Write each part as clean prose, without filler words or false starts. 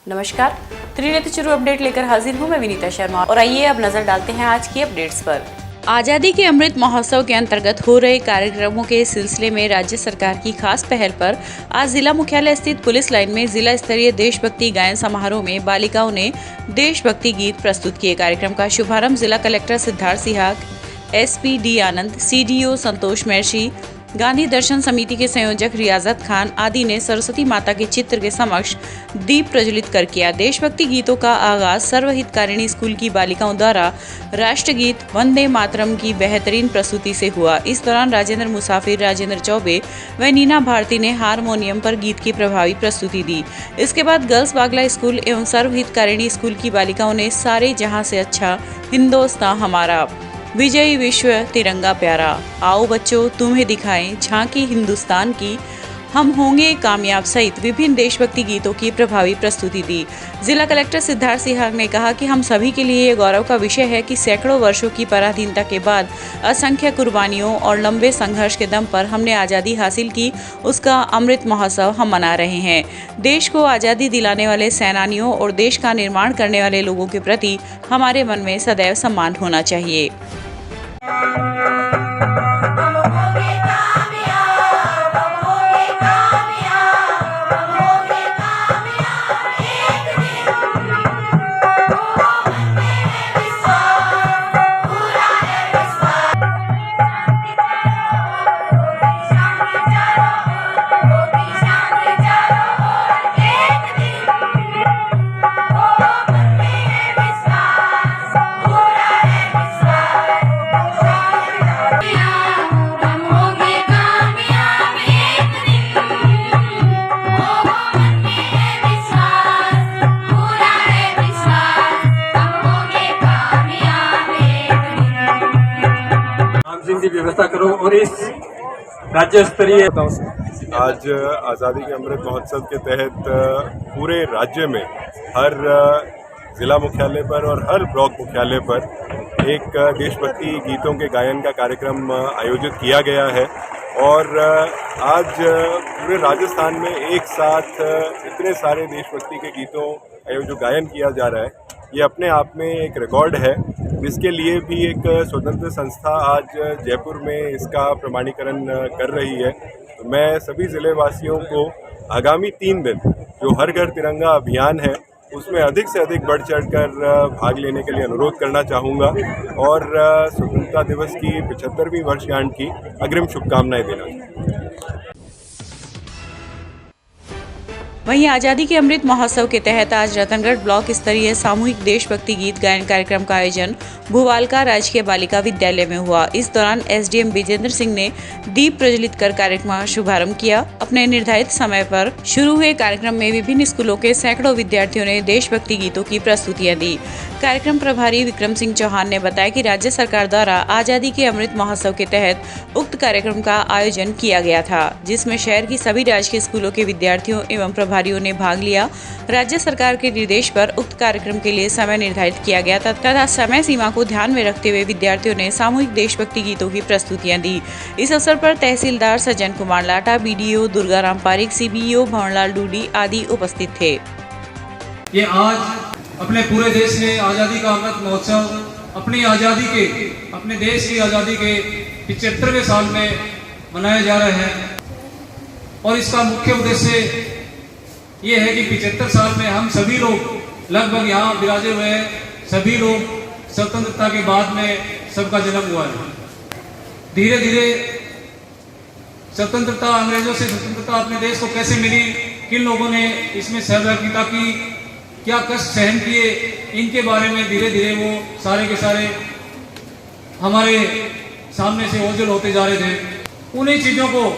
नमस्कार, त्रिनेत्र चिरू अपडेट लेकर हाजिर हूँ मैं विनीता शर्मा और आइए अब नजर डालते हैं आज की अपडेट्स पर। आजादी के अमृत महोत्सव के अंतर्गत हो रहे कार्यक्रमों के सिलसिले में राज्य सरकार की खास पहल पर आज जिला मुख्यालय स्थित पुलिस लाइन में जिला स्तरीय देशभक्ति गायन समारोह में बालिकाओं ने देशभक्ति गीत प्रस्तुत किए। कार्यक्रम का शुभारंभ जिला collector Siddharth Sihag, SP D Anand, CDO Santosh Maharshi, Gandhi दर्शन समिति के संयोजक रियाजत खान आदि ने सरस्वती माता के चित्र के समक्ष दीप प्रज्वलित कर किया। देशभक्ति गीतों का आगाज सर्वहितकारिणी स्कूल की बालिकाओं द्वारा राष्ट्रगीत वंदे मातरम की बेहतरीन प्रस्तुति से हुआ। इस दौरान राजेंद्र मुसाफिर, राजेंद्र चौबे व नीना भारती ने हारमोनियम पर गीत की प्रभावी प्रस्तुति दी। इसके बाद गर्ल्स बागला स्कूल एवं सर्वहितकारिणी स्कूल की बालिकाओं ने सारे जहां से अच्छा हिंदुस्तान हमारा, विजयी विश्व तिरंगा प्यारा, आओ बच्चों तुम्हें दिखाएं झांकी हिंदुस्तान की, हम होंगे कामयाब सहित विभिन्न देशभक्ति गीतों की प्रभावी प्रस्तुति दी। जिला कलेक्टर सिद्धार्थ सिहाग ने कहा कि हम सभी के लिए ये गौरव का विषय है कि सैकड़ों वर्षों की पराधीनता के बाद असंख्य कुर्बानियों और लंबे संघर्ष के दम पर हमने आज़ादी हासिल की। उसका अमृत महोत्सव हम मना रहे हैं। देश को आज़ादी दिलाने वाले सेनानियों और देश का निर्माण करने वाले लोगों के प्रति हमारे मन में सदैव सम्मान होना चाहिए। की व्यवस्था करो और इस राज्य स्तरीय आज आज़ादी के अमृत महोत्सव के तहत पूरे राज्य में हर जिला मुख्यालय पर और हर ब्लॉक मुख्यालय पर एक देशभक्ति गीतों के गायन का कार्यक्रम आयोजित किया गया है। और आज पूरे राजस्थान में एक साथ इतने सारे देशभक्ति के गीतों का जो गायन किया जा रहा है, ये अपने आप में एक रिकॉर्ड है, जिसके लिए भी एक स्वतंत्र संस्था आज जयपुर में इसका प्रमाणीकरण कर रही है। तो मैं सभी ज़िले वासियों को आगामी 3 दिन जो हर घर तिरंगा अभियान है उसमें अधिक से अधिक बढ़ चढ़कर भाग लेने के लिए अनुरोध करना चाहूँगा और स्वतंत्रता दिवस की 75वीं वर्षगांठ की अग्रिम शुभकामनाएं देना चाहूँगा। वहीं आज़ादी के अमृत महोत्सव के तहत आज रतनगढ़ ब्लॉक स्तरीय सामूहिक देशभक्ति गीत गायन कार्यक्रम का आयोजन भुवालका राजकीय बालिका विद्यालय में हुआ। इस दौरान SDM विजेंद्र सिंह ने दीप प्रज्वलित कर कार्यक्रम का शुभारंभ किया। अपने निर्धारित समय पर शुरू हुए कार्यक्रम में विभिन्न स्कूलों के सैकड़ों विद्यार्थियों ने देशभक्ति गीतों की प्रस्तुतियां दी। कार्यक्रम प्रभारी विक्रम सिंह चौहान ने बताया कि राज्य सरकार द्वारा आज़ादी के अमृत महोत्सव के तहत उक्त कार्यक्रम का आयोजन किया गया था, जिसमें शहर की सभी राजकीय स्कूलों के विद्यार्थियों एवं प्रभारियों ने भाग लिया। राज्य सरकार के निर्देश पर उक्त कार्यक्रम के लिए समय निर्धारित किया गया तथा समय सीमा को ध्यान में रखते हुए विद्यार्थियों ने सामूहिक देशभक्ति गीतों की प्रस्तुतियां दी। इस अवसर पर तहसीलदार सज्जन कुमार लाटा, BDO दुर्गाराम पारिक, CBO भवनलाल डूडी आदि उपस्थित थे। ये आज अपने पूरे देश में आज़ादी का अमृत महोत्सव अपने देश की आज़ादी के 75वें साल में मनाया जा रहा है। और इसका मुख्य उद्देश्य ये है कि 75 साल में हम सभी लोग लगभग यहाँ विराजे हुए हैं, सभी लोग स्वतंत्रता के बाद में सबका जन्म हुआ है। धीरे धीरे स्वतंत्रता, अंग्रेजों से स्वतंत्रता अपने देश को कैसे मिली, किन लोगों ने इसमें सहभागिता की, क्या कष्ट सहन किए, इनके बारे में धीरे धीरे वो सारे के सारे हमारे सामने से ओझल होते जा रहे थे। उन्हीं चीज़ों को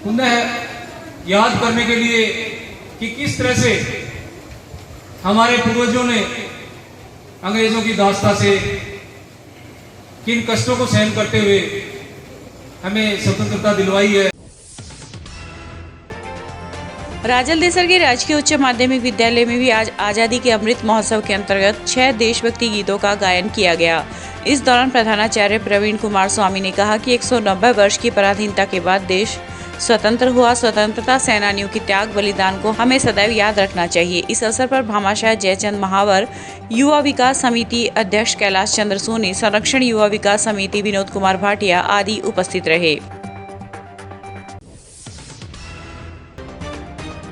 पुनः याद करने के लिए कि किस तरह से हमारे पूर्वजों ने अंग्रेजों की दास्ता से किन कष्टों को सहन करते हुए हमें स्वतंत्रता दिलवाई है। राजल देसर के राजकीय उच्च माध्यमिक विद्यालय में भी आज आज़ादी के अमृत महोत्सव के अंतर्गत 6 देशभक्ति गीतों का गायन किया गया। इस दौरान प्रधानाचार्य प्रवीण कुमार स्वामी ने कहा कि 190 वर्ष की पराधीनता के बाद देश स्वतंत्र हुआ। स्वतंत्रता सेनानियों की त्याग बलिदान को हमें सदैव याद रखना चाहिए। इस अवसर पर भामाशाह जयचंद महावर, युवा विकास समिति अध्यक्ष कैलाश चंद्र सोनी, संरक्षण युवा विकास समिति विनोद कुमार भाटिया आदि उपस्थित रहे।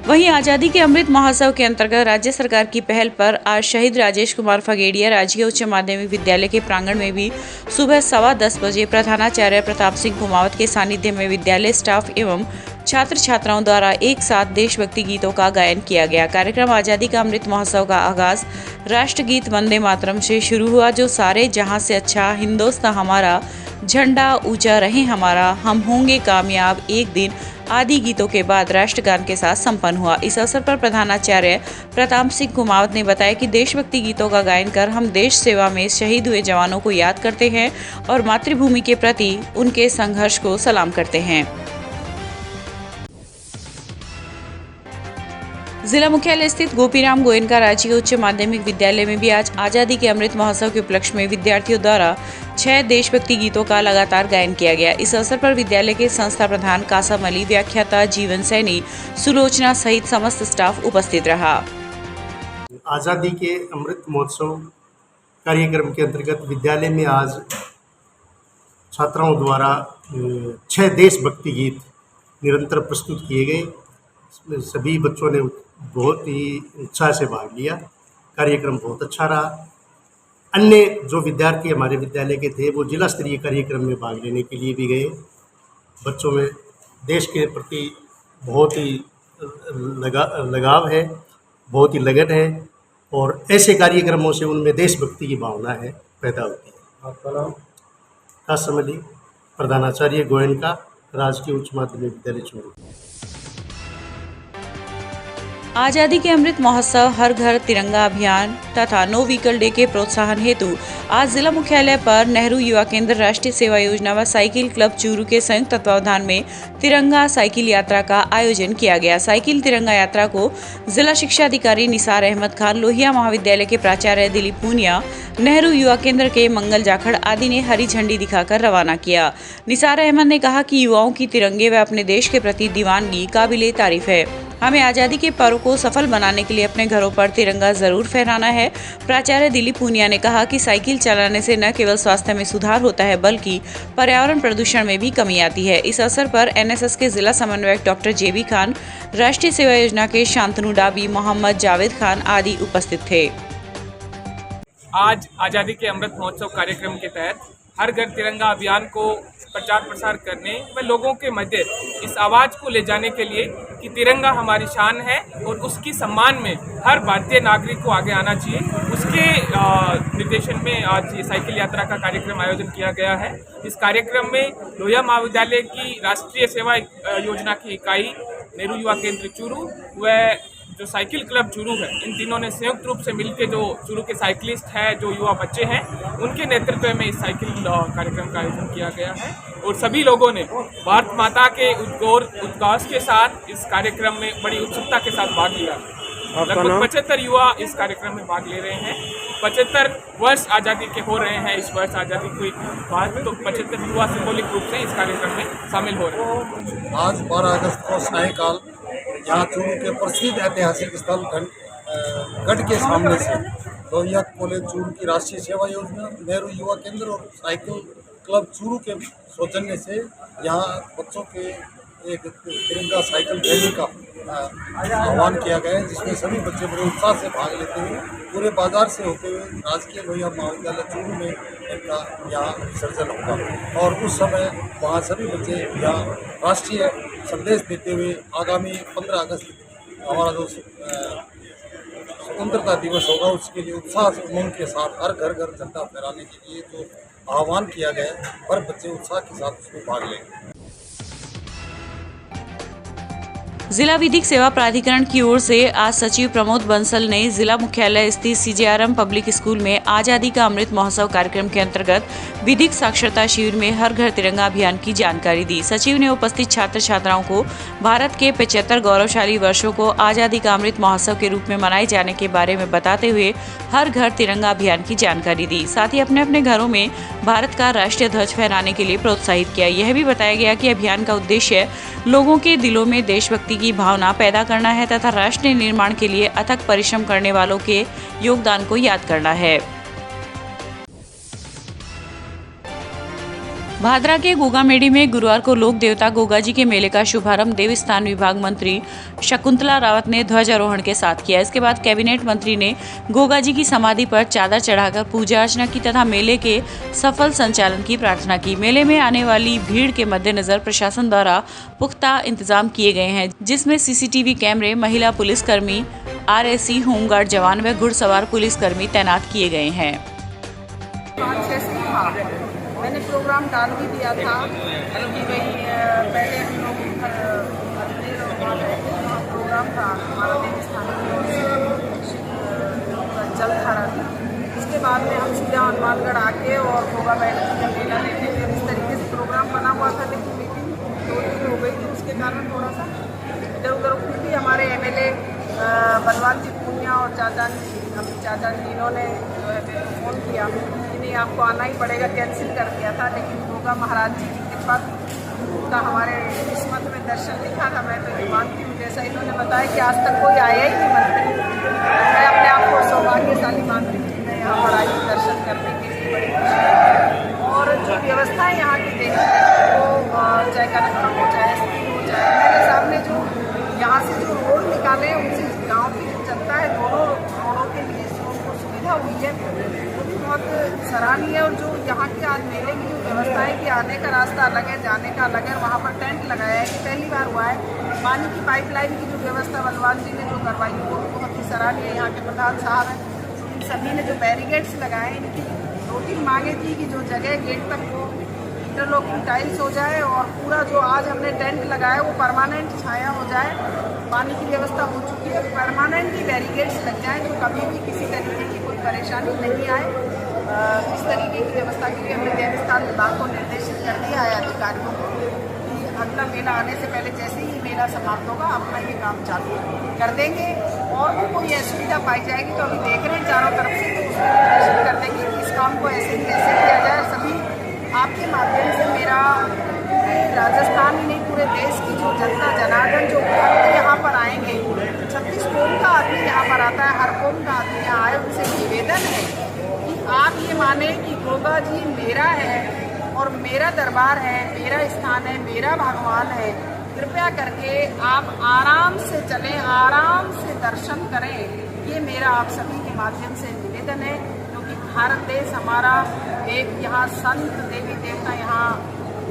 वहीं आजादी के अमृत महोत्सव के अंतर्गत राज्य सरकार की पहल पर आज शहीद राजेश कुमार फगेड़िया राजकीय उच्च माध्यमिक विद्यालय के प्रांगण में भी सुबह 10:15 बजे प्रधानाचार्य प्रताप सिंह कुमावत के सानिध्य में विद्यालय स्टाफ एवं छात्र छात्राओं द्वारा एक साथ देशभक्ति गीतों का गायन किया गया। कार्यक्रम आजादी का अमृत महोत्सव का आगाज राष्ट्रगीत वंदे मातरम से शुरू हुआ, जो सारे जहां से अच्छा हिंदुस्तान हमारा, झंडा ऊंचा रहे हमारा, हम होंगे कामयाब एक दिन आदि गीतों के बाद राष्ट्रगान के साथ संपन्न हुआ। इस अवसर पर प्रधानाचार्य प्रताप सिंह कुमावत ने बताया कि देशभक्ति गीतों का गायन कर हम देश सेवा में शहीद हुए जवानों को याद करते हैं और मातृभूमि के प्रति उनके संघर्ष को सलाम करते हैं। जिला मुख्यालय स्थित गोपीराम गोयनका राजकीय उच्च माध्यमिक विद्यालय में भी आज आजादी के अमृत महोत्सव के उपलक्ष्य में विद्यार्थियों द्वारा 6 देशभक्ति गीतों का लगातार गायन किया गया। इस अवसर पर विद्यालय के संस्था प्रधान कासम अली, व्याख्याता जीवन सैनी, सुलोचना सहित समस्त स्टाफ उपस्थित रहा। आज़ादी के अमृत महोत्सव कार्यक्रम के अंतर्गत विद्यालय में आज छात्राओं द्वारा 6 देशभक्ति गीत निरंतर प्रस्तुत किए गए। सभी बच्चों ने बहुत ही उत्साह से भाग लिया। कार्यक्रम बहुत अच्छा रहा। अन्य जो विद्यार्थी हमारे विद्यालय के थे वो जिला स्तरीय कार्यक्रम में भाग लेने के लिए भी गए। बच्चों में देश के प्रति बहुत ही लगाव है, बहुत ही लगन है और ऐसे कार्यक्रमों से उनमें देशभक्ति की भावना है पैदा होती है। आपका नाम? कासम अली, प्रधानाचार्य गोयनका राजकीय उच्च माध्यमिक विद्यालय चूरू। आजादी के अमृत महोत्सव, हर घर तिरंगा अभियान तथा नो व्हीकल डे के प्रोत्साहन हेतु आज जिला मुख्यालय पर नेहरू युवा केंद्र, राष्ट्रीय सेवा योजना व साइकिल क्लब चूरू के संयुक्त तत्वावधान में तिरंगा साइकिल यात्रा का आयोजन किया गया। साइकिल तिरंगा यात्रा को जिला शिक्षा अधिकारी निसार अहमद खान, लोहिया महाविद्यालय के प्राचार्य दिलीप पूनिया, नेहरू युवा केंद्र के मंगल जाखड़ आदि ने हरी झंडी दिखाकर रवाना किया। निसार अहमद ने कहा कि युवाओं की तिरंगे व अपने देश के प्रति दीवानगी काबिले तारीफ है। हमें आजादी के पर्व को सफल बनाने के लिए अपने घरों पर तिरंगा जरूर फहराना है। प्राचार्य दिलीप पूनिया ने कहा कि साइकिल चलाने से न केवल स्वास्थ्य में सुधार होता है बल्कि पर्यावरण प्रदूषण में भी कमी आती है। इस अवसर पर एनएसएस के जिला समन्वयक डॉक्टर जेबी खान, राष्ट्रीय सेवा योजना के शांतनु डाबी, मोहम्मद जावेद खान आदि उपस्थित थे। आज आज़ादी के अमृत महोत्सव कार्यक्रम के तहत हर घर तिरंगा अभियान को प्रचार प्रसार करने व लोगों के मध्य इस आवाज़ को ले जाने के लिए कि तिरंगा हमारी शान है और उसकी सम्मान में हर भारतीय नागरिक को आगे आना चाहिए, उसके निर्देशन में आज ये साइकिल यात्रा का कार्यक्रम आयोजन किया गया है। इस कार्यक्रम में लोहिया महाविद्यालय की राष्ट्रीय सेवा योजना की इकाई, नेहरू युवा केंद्र चूरू व जो साइकिल क्लब चूरू है, इन तीनों ने संयुक्त रूप से मिलकर जो चूरू के साइकिलिस्ट हैं, जो युवा बच्चे हैं, उनके नेतृत्व में इस साइकिल कार्यक्रम का आयोजन किया गया है और सभी लोगों ने भारत माता के उद्घोष के साथ इस कार्यक्रम में बड़ी उत्सुकता के साथ भाग लिया। लगभग 75 युवा इस कार्यक्रम में भाग ले रहे हैं। 75 वर्ष आज़ादी के हो रहे हैं। इस वर्ष आज़ादी की बात तो 75 युवा सिंबॉलिक रूप से इस कार्यक्रम में शामिल हो रहे हैं। आज 12 अगस्त को सायंकाल यहाँ चूरू के प्रसिद्ध ऐतिहासिक स्थल गढ़ के सामने से लोहिया कॉलेज चूरू की राष्ट्रीय सेवा योजना, नेहरू युवा केंद्र और साइकिल क्लब चूरू के सौजन्य से यहाँ बच्चों के एक तिरंगा साइकिल रैली का आह्वान किया गया है, जिसमें सभी बच्चे बड़े उत्साह से भाग लेते हुए पूरे बाजार से होते हुए राजकीय लोहिया महाविद्यालय चूरू में इनका यहाँ विसर्जन होगा और उस समय वहाँ सभी बच्चे यहाँ राष्ट्रीय संदेश देते हुए आगामी 15 अगस्त हमारा जो स्वतंत्रता दिवस होगा उसके लिए उत्साह से उमंग के साथ हर घर घर झंडा फहराने के लिए जो आह्वान किया गया है, हर बच्चे उत्साह के साथ उसमें भाग लेंगे। जिला विधिक सेवा प्राधिकरण की ओर से आज सचिव प्रमोद बंसल ने जिला मुख्यालय स्थित सीजेआरएम पब्लिक स्कूल में आजादी का अमृत महोत्सव कार्यक्रम के अंतर्गत विधिक साक्षरता शिविर में हर घर तिरंगा अभियान की जानकारी दी। सचिव ने उपस्थित छात्र छात्राओं को भारत के 75 गौरवशाली वर्षों को आजादी का अमृत महोत्सव के रूप में मनाए जाने के बारे में बताते हुए हर घर तिरंगा अभियान की जानकारी दी। साथ ही अपने अपने घरों में भारत का राष्ट्रीय ध्वज फहराने के लिए प्रोत्साहित किया। यह भी बताया गया कि अभियान का उद्देश्य लोगों के दिलों में देशभक्ति की भावना पैदा करना है तथा राष्ट्र निर्माण के लिए अथक परिश्रम करने वालों के योगदान को याद करना है। भादरा के गोगामेडी में गुरुवार को लोक देवता गोगाजी के मेले का शुभारंभ देवस्थान विभाग मंत्री शकुंतला रावत ने ध्वजारोहण के साथ किया। इसके बाद कैबिनेट मंत्री ने गोगाजी की समाधि पर चादर चढ़ाकर पूजा अर्चना की तथा मेले के सफल संचालन की प्रार्थना की। मेले में आने वाली भीड़ के मद्देनजर प्रशासन द्वारा पुख्ता इंतजाम किए गए हैं, जिसमें सीसीटीवी कैमरे, महिला पुलिसकर्मी, आरएसी, होमगार्ड जवान व घुड़सवार पुलिसकर्मी तैनात किए गए हैं। मैंने प्रोग्राम डाल भी दिया था कि भाई पहले हम लोग अजमेर और वहाँ गए थे, वहाँ प्रोग्राम था हमारा देवस्थान जल धारा था। उसके बाद में हम सीधा हनुमानगढ़ आके और गोगा बैठ का मेला लेते थे। इस तरीके से प्रोग्राम बना हुआ था, लेकिन मीटिंग 2 दिन हो गई थी, उसके कारण थोड़ा सा इधर उधर हुई थी। हमारे एमएलए बलवान जी पूनिया और चाचा जी इन्होंने जो है मेरे को फ़ोन किया कि नहीं आपको आना ही पड़ेगा, कैंसिल कर दिया था। लेकिन गोगा महाराज जी की कृपा का हमारे किस्मत में दर्शन लिखा था। मैं तो ये मानती हूँ, जैसा इन्होंने बताया कि आज तक कोई आया ही नहीं मंत्री, मैं अपने आप को सौभाग्यशाली मानती हूँ। मैं यहाँ पर आई दर्शन करने के लिए, बड़ी खुशी है। और जो व्यवस्था है यहाँ की देखी वो चाहे कलेक्टर हो, चाहे एसपी हो, चाहे मेरे सामने जो यहाँ से जो रोड निकाले हैं उनसे गाँव की जो जनता है दोनों रोडों के लिए उनको सुविधा हुई है, वो भी बहुत सराहनीय है। और जो यहाँ के आज मेले की जो व्यवस्था है कि आने का रास्ता अलग है, जाने का अलग है, वहाँ पर टेंट लगाया है कि पहली बार हुआ है। पानी की पाइपलाइन की जो व्यवस्था बलवान जी ने जो करवाई वो बहुत ही सराहनीय है। यहाँ के प्रधान साहब हैं, इन सभी ने जो बैरिकेड्स लगाए हैं, इनकी 2-3 मांगे थी कि जो जगह गेट तक वो इंटरलॉक की टाइल्स हो जाए और पूरा जो आज हमने टेंट लगाया वो परमानेंट छाया हो जाए। पानी की व्यवस्था हो चुकी है, परमानेंट ही बैरिकेड्स लग जाए जो कभी भी किसी तरीके की कोई परेशानी नहीं आए। इस तरीके की व्यवस्था के लिए हमने देवस्थान विभाग को निर्देशित कर दिया है अधिकारियों को कि अगला मेला आने से पहले जैसे ही मेला समाप्त होगा अपना ये काम चालू कर देंगे। और वो कोई असुविधा पाई जाएगी तो अभी देख रहे हैं चारों तरफ से, तो उसको निर्देशित कर देंगे कि इस काम को ऐसे ही कैसे किया जाए। सभी आपके माध्यम से मेरा राजस्थान ही नहीं पूरे देश की जो जनता जनार्दन जो यहाँ पर आएंगे, 36 कौम का आदमी यहाँ पर आता है, हर कौम का आदमी यहाँ आए, उनसे निवेदन है कि आप ये माने कि गोगा जी मेरा है और मेरा दरबार है, मेरा स्थान है, मेरा भगवान है। कृपया करके आप आराम से चलें, आराम से दर्शन करें, ये मेरा आप सभी के माध्यम से निवेदन है। क्योंकि भारत देश हमारा एक यहाँ संत देवी देवता यहाँ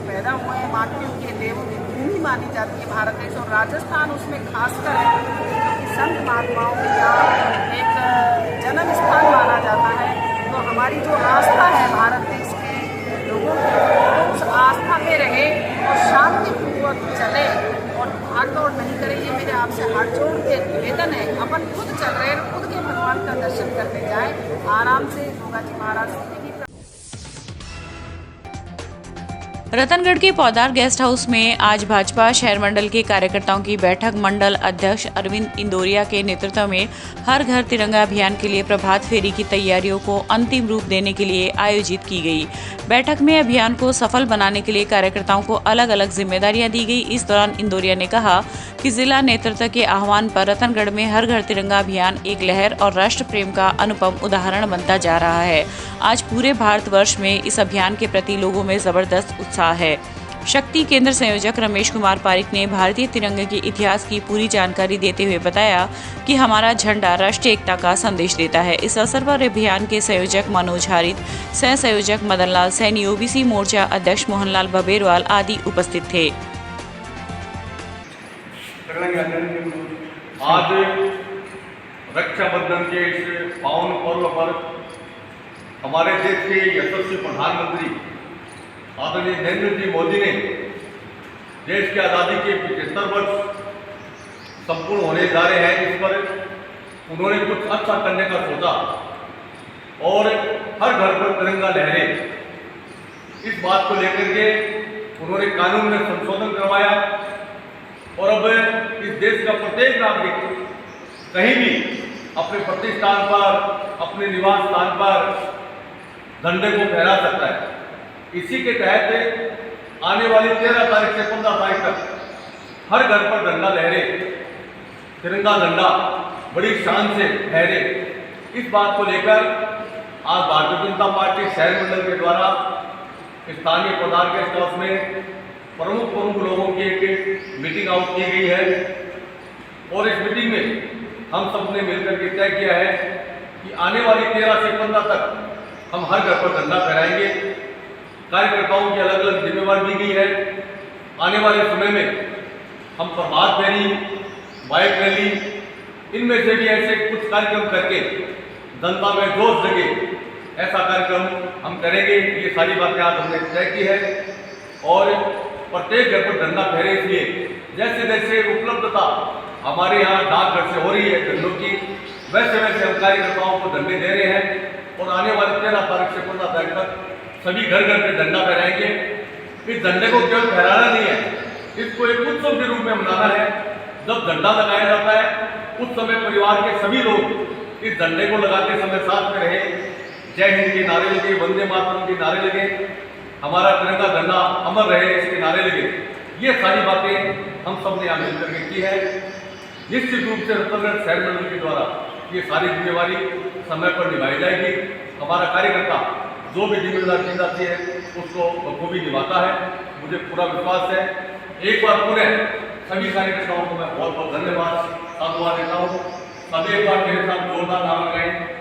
पैदा हुए हैं, मानते उनके देवों की भूमि मानी जाती है भारत देश, और राजस्थान उसमें खासकर है क्योंकि संत महात्माओं के यहाँ एक जन्म स्थान माना जाता है। तो हमारी जो आस्था है भारत देश के लोगों की, तो उस आस्था में रहे और शांतिपूर्वक चले और भागदौड़ नहीं करें, ये मेरे आपसे हाथ जोड़ के निवेदन है। अपन खुद चल रहे हैं, खुद के भगवान का दर्शन करने जाए आराम से। गोगा जी महाराज रतनगढ़ के पौदार गेस्ट हाउस में आज भाजपा शहर मंडल के कार्यकर्ताओं की बैठक मंडल अध्यक्ष अरविंद इंदौरिया के नेतृत्व में हर घर तिरंगा अभियान के लिए प्रभात फेरी की तैयारियों को अंतिम रूप देने के लिए आयोजित की गई। बैठक में अभियान को सफल बनाने के लिए कार्यकर्ताओं को अलग अलग जिम्मेदारियां दी गई। इस दौरान इंदौरिया ने कहा कि जिला नेतृत्व के आह्वान पर रतनगढ़ में हर घर तिरंगा अभियान एक लहर और राष्ट्र प्रेम का अनुपम उदाहरण बनता जा रहा है। आज पूरे भारतवर्ष में इस अभियान के प्रति लोगों में जबरदस्त उत्साह है। शक्ति केंद्र संयोजक रमेश कुमार पारिक ने भारतीय तिरंगे के इतिहास की पूरी जानकारी देते हुए बताया कि हमारा झंडा राष्ट्रीय एकता का संदेश देता है। इस अवसर पर अभियान के संयोजक मनोज हारित, सह संयोजक मदनलाल सैनी, ओबीसी मोर्चा अध्यक्ष मोहनलाल बबेरवाल आदि उपस्थित थे। आज रक्षाबंधन के इस पावन पर्व पर हमारे देश के यशस्वी प्रधानमंत्री आदरणीय नरेंद्र जी मोदी ने देश की आज़ादी के 75 वर्ष संपूर्ण होने जा रहे हैं, इस पर उन्होंने कुछ अच्छा करने का सोचा और हर घर पर तिरंगा लहरे, इस बात को लेकर के उन्होंने कानून में संशोधन करवाया और अब इस देश का प्रत्येक नागरिक कहीं भी अपने प्रतिष्ठान पर, अपने निवास स्थान पर झंडे को फहरा सकता है। इसी के तहत आने वाली 13 तारीख से 15 तारीख तक हर घर पर झंडा लहरे, तिरंगा झंडा बड़ी शान से फहरे, इस बात को लेकर आज भारतीय जनता पार्टी शहर मंडल के द्वारा स्थानीय प्रधान गेस्ट हाउस में प्रमुख लोगों की एक मीटिंग आउट की गई है और इस मीटिंग में हम सब ने मिलकर के तय किया है कि आने वाली 13 से 15 तक हम हर घर पर झंडा फहराएंगे। कार्यकर्ताओं की अलग अलग जिम्मेवारी दी गई है। आने वाले समय में हम प्रभात फेरी, बाइक रैली, इनमें से भी ऐसे कुछ कार्यक्रम करके जनता में जोश जगे, ऐसा कार्यक्रम हम करेंगे। ये सारी बातें आज हमने तय की है और प्रत्येक घर पर झंडा फहरे, इसलिए जैसे जैसे उपलब्धता हमारे यहाँ डाकघर से हो रही है झंडों की, वैसे वैसे हम कार्यकर्ताओं को झंडे दे रहे हैं और आने वाली 13 तारीख से 15 तारीख तक सभी घर घर पे झंडा फहराएंगे। इस झंडे को केवल फहराना नहीं है, इसको एक उत्सव के रूप में मनाना है। जब झंडा लगाया जाता है उस समय परिवार के सभी लोग इस झंडे को लगाते समय साथ में रहे, जय हिंद के नारे लगे, वंदे मातरम के नारे लगे, हमारा तिरंगा झंडा अमर रहे, इसके नारे लगे। ये सारी बातें हम सब ने यहाँ मिलकर के की है। निश्चित रूप से रतनगढ़ शहर मंडल के द्वारा ये सारी जिम्मेवारी समय पर निभाई जाएगी। हमारा कार्यकर्ता जो भी जिम्मेदारी दी जाती है उसको बखूबी निभाता है, मुझे पूरा विश्वास है। एक बार पुनः सभी कार्यकर्ताओं को मैं बहुत बहुत धन्यवाद साधुवाद देता हूँ। सभी एक बार मेरे साथ जोरदार नाम लगाएं।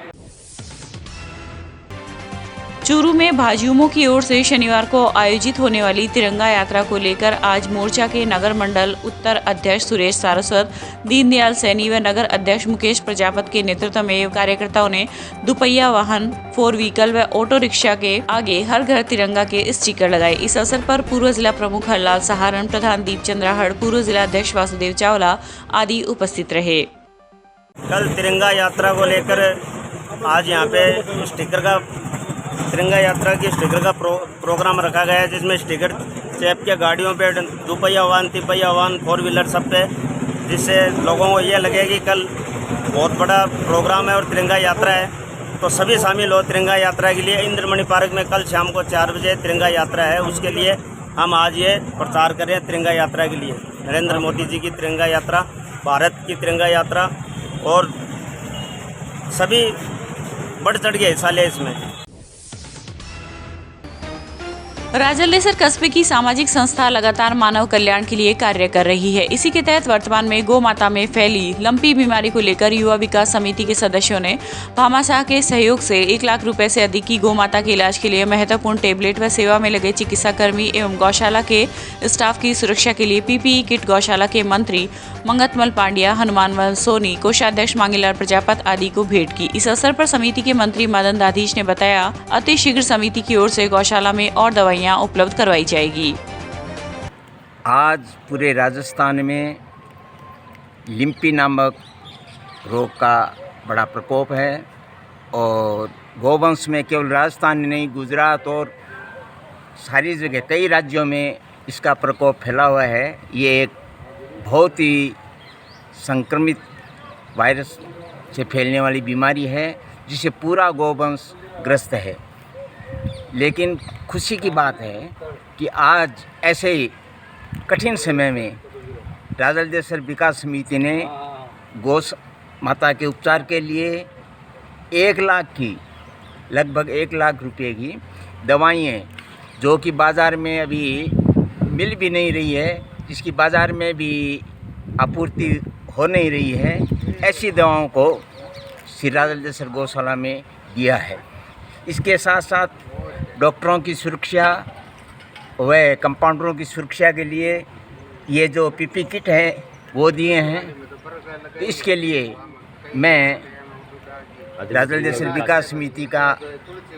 चूरू में भाजयुमो की ओर से शनिवार को आयोजित होने वाली तिरंगा यात्रा को लेकर आज मोर्चा के नगर मंडल उत्तर अध्यक्ष सुरेश सारस्वत, दीनदयाल सैनी व नगर अध्यक्ष मुकेश प्रजापत के नेतृत्व में कार्यकर्ताओं ने दुपहिया वाहन, 4 व्हीकल व ऑटो रिक्शा के आगे हर घर तिरंगा के स्टिकर लगाए। इस अवसर पर पूर्व जिला प्रमुख हरलाल सहारण, प्रधान दीपचंद राहड़, पूर्व जिला अध्यक्ष वासुदेव चावला आदि उपस्थित रहे। कल तिरंगा यात्रा को लेकर आज यहाँ पे तिरंगा यात्रा की स्टिकर का प्रोग्राम रखा गया है, जिसमें स्टिकर चेप के गाड़ियों पे, दुपहिया वाहन, तिपहिया वाहन, 4 व्हीलर सब पे, जिससे लोगों को ये लगे कि कल बहुत बड़ा प्रोग्राम है और तिरंगा यात्रा है, तो सभी शामिल हो तिरंगा यात्रा के लिए। इंद्रमणि पार्क में कल शाम को 4 बजे तिरंगा यात्रा है, उसके लिए हम आज ये प्रचार कर रहे हैं तिरंगा यात्रा के लिए। नरेंद्र मोदी जी की तिरंगा यात्रा, भारत की तिरंगा यात्रा, और सभी बढ़ चढ़ के हिस्सा ले इसमें। राजलदेसर कस्बे की सामाजिक संस्था लगातार मानव कल्याण के लिए कार्य कर रही है। इसी के तहत वर्तमान में गौ माता में फैली लंपी बीमारी को लेकर युवा विकास समिति के सदस्यों ने भामाशाह के सहयोग से 1 लाख रुपए से अधिक की गौ माता के इलाज के लिए महत्वपूर्ण टेबलेट व सेवा में लगे चिकित्सा कर्मी एवं गौशाला के स्टाफ की सुरक्षा के लिए PPE किट गौशाला के मंत्री मंगतमल पांड्या, हनुमानलाल सोनी, कोषाध्यक्ष मांगीलाल प्रजापत आदि को भेंट की। इस अवसर पर समिति के मंत्री मदन दाधीच ने बताया, अति शीघ्र समिति की ओर से गौशाला में और दवाइयां उपलब्ध करवाई जाएगी। आज पूरे राजस्थान में लिम्पी नामक रोग का बड़ा प्रकोप है और गोवंश में केवल राजस्थान ही नहीं, गुजरात और सारी जगह कई राज्यों में इसका प्रकोप फैला हुआ है। ये एक बहुत ही संक्रमित वायरस से फैलने वाली बीमारी है, जिसे पूरा गोवंश ग्रस्त है। लेकिन खुशी की बात है कि आज ऐसे ही कठिन समय में राजलदेसर विकास समिति ने गौ माता के उपचार के लिए 1 लाख की, लगभग 1 लाख रुपए की दवाइयाँ, जो कि बाज़ार में अभी मिल भी नहीं रही है, जिसकी बाज़ार में भी आपूर्ति हो नहीं रही है, ऐसी दवाओं को श्री राजलदेसर गौशाला में दिया है। इसके साथ साथ डॉक्टरों की सुरक्षा व कंपाउंडरों की सुरक्षा के लिए ये जो PPE किट है वो दिए हैं। तो इसके लिए मैं राजलदेसर विकास समिति का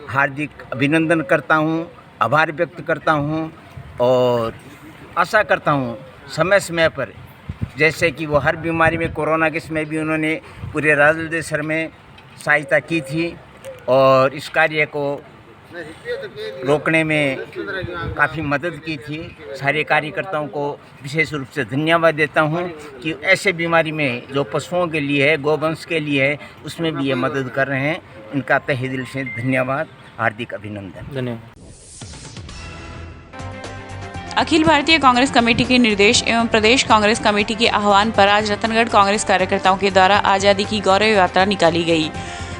हार्दिक अभिनंदन करता हूँ, आभार व्यक्त करता हूँ और आशा करता हूँ समय समय पर जैसे कि वो हर बीमारी में कोरोना के समय भी उन्होंने पूरे राज्य देश में सहायता की थी और इस कार्य को रोकने में काफ़ी मदद की थी। सारे कार्यकर्ताओं को विशेष रूप से धन्यवाद देता हूं कि ऐसे बीमारी में जो पशुओं के लिए है, गोवंश के लिए है, उसमें भी ये मदद कर रहे हैं। इनका तहे दिल से धन्यवाद, हार्दिक अभिनंदन। धन्यवाद। अखिल भारतीय कांग्रेस कमेटी के निर्देश एवं प्रदेश कांग्रेस कमेटी के आह्वान पर आज रतनगढ़ कांग्रेस कार्यकर्ताओं के द्वारा आज़ादी की गौरव यात्रा निकाली गई।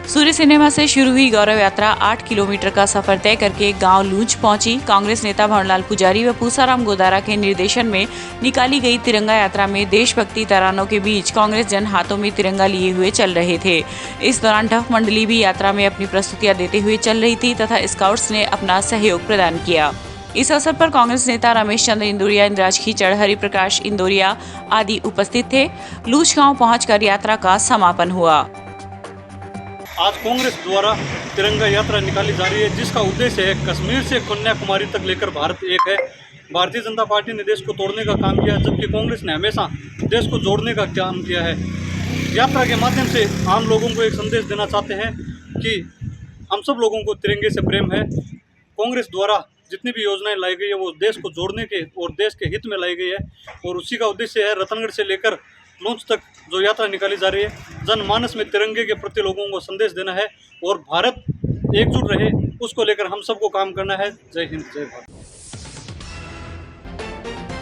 सूर्य सिनेमा से शुरू हुई गौरव यात्रा 8 किलोमीटर का सफर तय करके गांव लूंज पहुंची। कांग्रेस नेता भंवरलाल पुजारी व पूसाराम गोदारा के निर्देशन में निकाली गई तिरंगा यात्रा में देशभक्ति तरानों के बीच कांग्रेस जन हाथों में तिरंगा लिए हुए चल रहे थे। इस दौरान ढफ मंडली भी यात्रा में अपनी प्रस्तुतियां देते हुए चल रही थी तथा स्काउट्स ने अपना सहयोग प्रदान किया। इस अवसर पर कांग्रेस नेता रमेश चंद्र इंदौरिया, इंद्राज खीचड़, हरिप्रकाश इंदौरिया आदि उपस्थित थे। लूज गांव पहुंचकर यात्रा का समापन हुआ। आज कांग्रेस द्वारा तिरंगा यात्रा निकाली जा रही है, जिसका उद्देश्य है कश्मीर से कन्याकुमारी तक लेकर भारत एक है। भारतीय जनता पार्टी ने देश को तोड़ने का काम किया, जबकि कांग्रेस ने हमेशा देश को जोड़ने का काम किया है। यात्रा के माध्यम से आम लोगों को एक संदेश देना चाहते हैं कि हम सब लोगों को तिरंगे से प्रेम है। कांग्रेस द्वारा जितनी भी योजनाएं लाई गई है वो देश को जोड़ने के और देश के हित में लाई गई है और उसी का उद्देश्य है रतनगढ़ से लेकर लूंज तक जो यात्रा निकाली जा रही है, जनमानस में तिरंगे के प्रति लोगों को संदेश देना है और भारत एकजुट रहे, उसको लेकर हम सबको काम करना है। जय हिंद, जय भारत।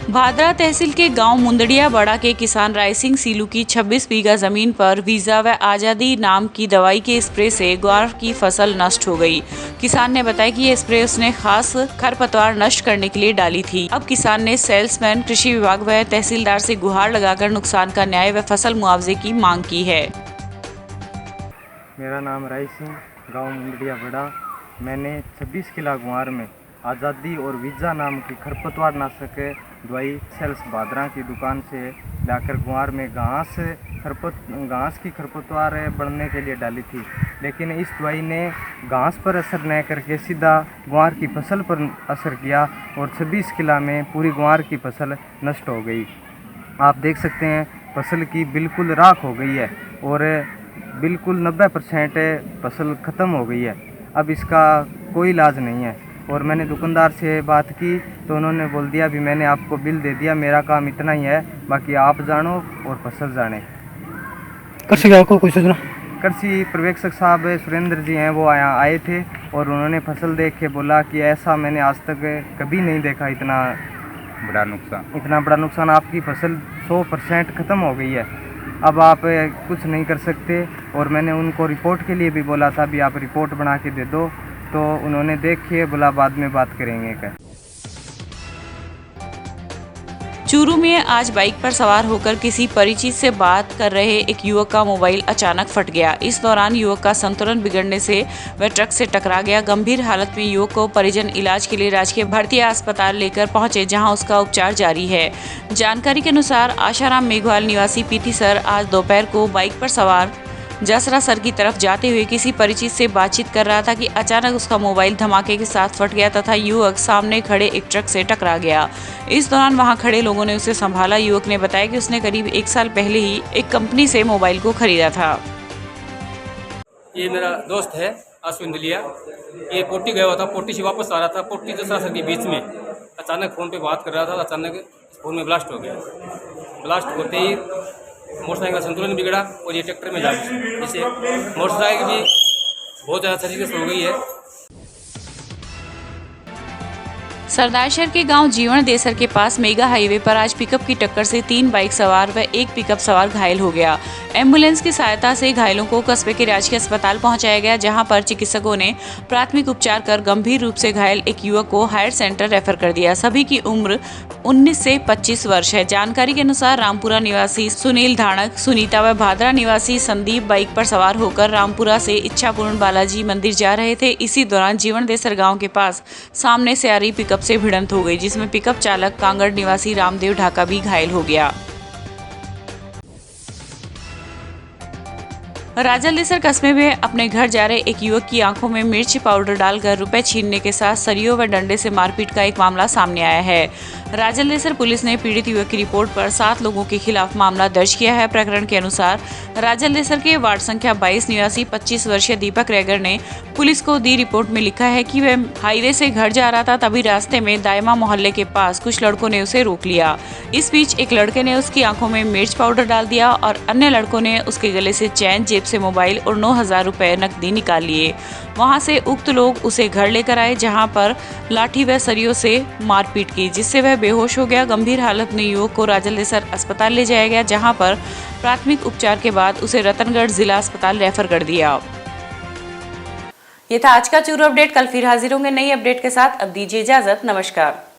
भादरा तहसील के गांव मुंदड़िया बड़ा के किसान राय सिंह सीलू की 26 बीघा जमीन पर वीजा व आजादी नाम की दवाई के स्प्रे से ग्वार की फसल नष्ट हो गई। किसान ने बताया कि ये स्प्रे उसने खास खरपतवार नष्ट करने के लिए डाली थी। अब किसान ने सेल्समैन, कृषि विभाग व तहसीलदार से गुहार लगाकर नुकसान का न्याय व फसल मुआवजे की मांग की है। मेरा नाम राय सिंह, गाँव मुंदड़िया बड़ा। मैंने 26 किला गुआर में आज़ादी और वीजा नाम की खरपतवार नाशक दवाई सेल्स भादरा की दुकान से लाकर गुआर में घास की खरपतवार बढ़ने के लिए डाली थी, लेकिन इस दवाई ने घास पर असर न करके सीधा गुआर की फसल पर असर किया और 26 किला में पूरी गुआर की फसल नष्ट हो गई। आप देख सकते हैं फसल की बिल्कुल राख हो गई है और बिल्कुल 90% फसल ख़त्म हो गई है। अब इसका कोई इलाज नहीं है और मैंने दुकानदार से बात की तो उन्होंने बोल दिया भी मैंने आपको बिल दे दिया, मेरा काम इतना ही है, बाकी आप जानो और फसल जाने। कृषि विभाग को कोई सूचना? कृषि पर्यवेक्षक साहब सुरेंद्र जी हैं, वो यहाँ आए थे और उन्होंने फसल देख के बोला कि ऐसा मैंने आज तक कभी नहीं देखा, इतना बड़ा नुकसान। आपकी फसल 100% ख़त्म हो गई है, अब आप कुछ नहीं कर सकते। और मैंने उनको रिपोर्ट के लिए भी बोला था भी आप रिपोर्ट बना के दे दो, तो उन्होंने देखिए बोला बाद में बात करेंगे क्या। चूरू में आज बाइक पर सवार होकर किसी परिचित से बात कर रहे एक युवक का मोबाइल अचानक फट गया। इस दौरान युवक का संतुलन बिगड़ने से वह ट्रक से टकरा गया। गंभीर हालत में युवक को परिजन इलाज के लिए राजकीय भर्ती अस्पताल लेकर पहुंचे, जहां उसका उपचार जारी है। जानकारी के अनुसार आशाराम मेघवाल निवासी पीती सर आज दोपहर को बाइक पर सवार जसरा सर की तरफ जाते हुए किसी परिचित से बातचीत कर रहा था कि अचानक उसका मोबाइल धमाके के साथ फट गया तथा युवक सामने खड़े एक ट्रक से टकरा गया। इस दौरान वहां खड़े लोगों ने उसे संभाला। युवक ने बताया कि उसने करीब 1 साल पहले ही एक कंपनी से मोबाइल को खरीदा था। ये मेरा दोस्त है आशु इंदलिया, ये पोटी गया हुआ था, पोटी से वापस आ रहा था, पोटी जसरा सर के बीच में अचानक फ़ोन पे बात कर रहा था, अचानक फ़ोन में ब्लास्ट हो गया। ब्लास्ट होते ही मोटरसाइकिल का संतुलन बिगड़ा और ये ट्रैक्टर में जा गई, जिससे मोटरसाइकिल भी बहुत ज़्यादा तरीके से हो गई है। सरदारशहर के गांव जीवन देसर के पास मेगा हाईवे पर आज पिकअप की टक्कर से 3 बाइक सवार व एक पिकअप सवार घायल हो गया। एम्बुलेंस की सहायता से घायलों को कस्बे के राजकीय अस्पताल पहुंचाया गया, जहां पर चिकित्सकों ने प्राथमिक उपचार कर गंभीर रूप से घायल एक युवक को हायर सेंटर रेफर कर दिया। सभी की उम्र 19 से 25 वर्ष है। जानकारी के अनुसार रामपुरा निवासी सुनील धाणक, सुनीता व भादरा निवासी संदीप बाइक पर सवार होकर रामपुरा से इच्छापूर्ण बालाजी मंदिर जा रहे थे। इसी दौरान जीवन देसर गाँव के पास सामने से आ रही पिकअप से भिड़ंत हो गई, जिसमें पिकअप चालक कांगड़ निवासी रामदेव ढाका भी घायल हो गया। राजलदेसर कस्बे में अपने घर जा रहे एक युवक की आंखों में मिर्च पाउडर डालकर रुपए छीनने के साथ सरियों व डंडे से मारपीट का एक मामला सामने आया है। राजलदेसर पुलिस ने पीड़ित युवक की रिपोर्ट पर 7 लोगों के खिलाफ मामला दर्ज किया है। प्रकरण के अनुसार राजलदेसर के वार्ड संख्या 22 निवासी 25 वर्षीय दीपक रेगर ने पुलिस को दी रिपोर्ट में लिखा है कि वह हाईवे से घर जा रहा था, तभी रास्ते में दायमा मोहल्ले के पास कुछ लड़कों ने उसे रोक लिया। इस बीच एक लड़के ने उसकी आंखों में मिर्च पाउडर डाल दिया और अन्य लड़कों ने उसके गले से चैन, जेब से मोबाइल और 9,000 रुपए नकदी निकाल लिए। वहां से उक्त लोग उसे घर लेकर आए, जहां पर लाठी व सरियों से मारपीट की, जिससे वह बेहोश हो गया। गंभीर हालत में युवक को राजलदेसर अस्पताल ले जाया गया, जहां पर प्राथमिक उपचार के बाद उसे रतनगढ़ जिला अस्पताल रेफर कर दिया। ये था आज का चूरू अपडेट। कल फिर हाजिर होंगे नई अपडेट के साथ। अब दीजिए इजाजत। नमस्कार।